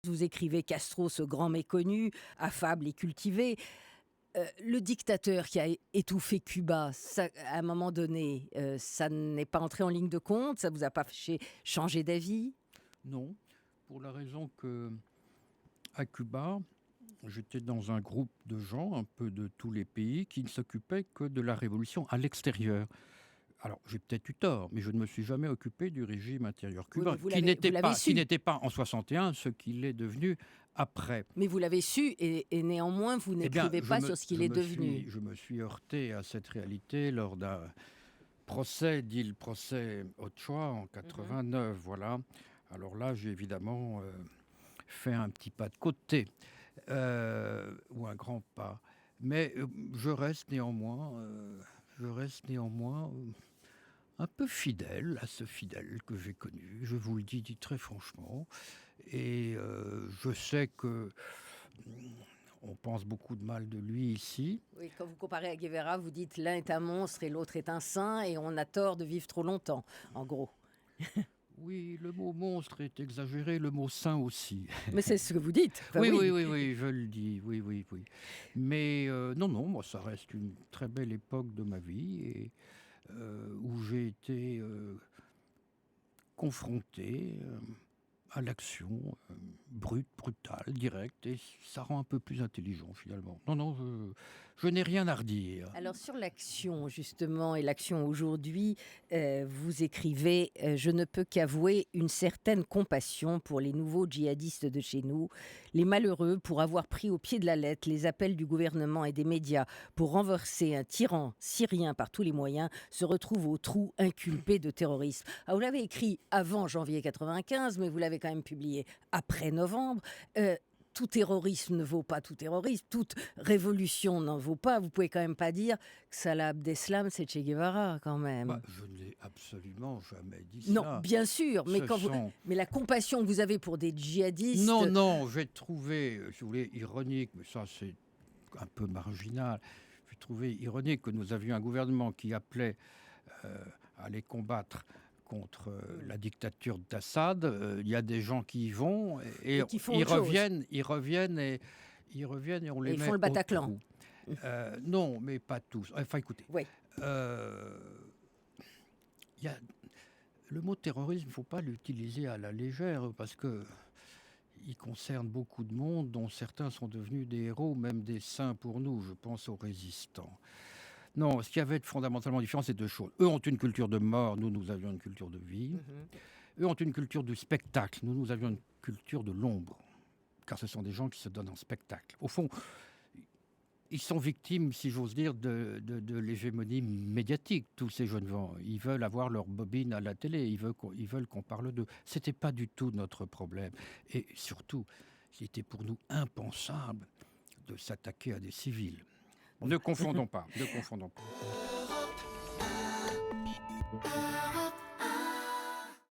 vous écrivez Castro, ce grand méconnu, affable et cultivé. Le dictateur qui a étouffé Cuba, ça, à un moment donné, ça n'est pas entré en ligne de compte? Ça vous a pas fait changer d'avis? Non, pour la raison que à Cuba, j'étais dans un groupe de gens, un peu de tous les pays, qui ne s'occupaient que de la révolution à l'extérieur. Alors, j'ai peut-être eu tort, mais je ne me suis jamais occupé du régime intérieur Oui, cubain, mais vous l'avez qui su. n'était pas en 61 ce qu'il est devenu après. Mais vous l'avez su et néanmoins, vous Eh bien, n'écrivez pas sur ce qu'il est devenu. je me suis heurté à cette réalité lors d'un procès, dit le procès Ochoa en 89, voilà. Alors là, j'ai évidemment fait un petit pas de côté, ou un grand pas. Mais je reste néanmoins un peu fidèle à ce fidèle que j'ai connu, je vous le dis très franchement. Et je sais que on pense beaucoup de mal de lui ici. Oui, quand vous comparez à Guevara, vous dites l'un est un monstre et l'autre est un saint et on a tort de vivre trop longtemps, en gros. Oui, le mot monstre est exagéré, le mot saint aussi. Mais c'est ce que vous dites. Enfin, Oui, oui, oui. oui, oui, je le dis, oui, oui, oui. Mais non, non, moi, ça reste une très belle époque de ma vie et où j'ai été confronté à l'action brute, brutale, directe, et ça rend un peu plus intelligent finalement. Non, non, je n'ai rien à redire. Alors sur l'action justement et l'action aujourd'hui, vous écrivez Je ne peux qu'avouer une certaine compassion pour les nouveaux djihadistes de chez nous, les malheureux pour avoir pris au pied de la lettre les appels du gouvernement et des médias pour renverser un tyran syrien par tous les moyens se retrouvent au trou inculpés de terrorisme. Ah, vous l'avez écrit avant janvier 95, mais vous l'avez quand même publié après novembre. Tout terrorisme ne vaut pas tout terrorisme, toute révolution n'en vaut pas. Vous pouvez quand même pas dire que Salah Abdeslam, c'est Che Guevara, quand même. Je n'ai absolument jamais dit Non, cela. bien sûr, mais, Ce sont... mais la compassion que vous avez pour des djihadistes... Non, non, j'ai trouvé, si vous voulez, ironique, mais ça c'est un peu marginal. J'ai trouvé ironique que nous avions un gouvernement qui appelait à aller combattre contre la dictature d'Assad. Il y a des gens qui y vont et qui font ils autre chose. reviennent et on les Et ils met font le au Bataclan. trou. Non, mais pas tous. Enfin, écoutez. Oui. Il y a le mot terrorisme, il ne faut pas l'utiliser à la légère parce que il concerne beaucoup de monde, dont certains sont devenus des héros, même des saints pour nous. Je pense aux résistants. Non, ce qui avait de fondamentalement différent, c'est deux choses. Eux ont une culture de mort, nous avions une culture de vie. Eux ont une culture du spectacle, nous avions une culture de l'ombre. Car ce sont des gens qui se donnent en spectacle. Au fond, ils sont victimes, si j'ose dire, de l'hégémonie médiatique, tous ces jeunes gens. Ils veulent avoir leur bobine à la télé, ils veulent qu'on parle d'eux. Ce n'était pas du tout notre problème. Et surtout, il était pour nous impensable de s'attaquer à des civils. Ne confondons pas, ne confondons pas.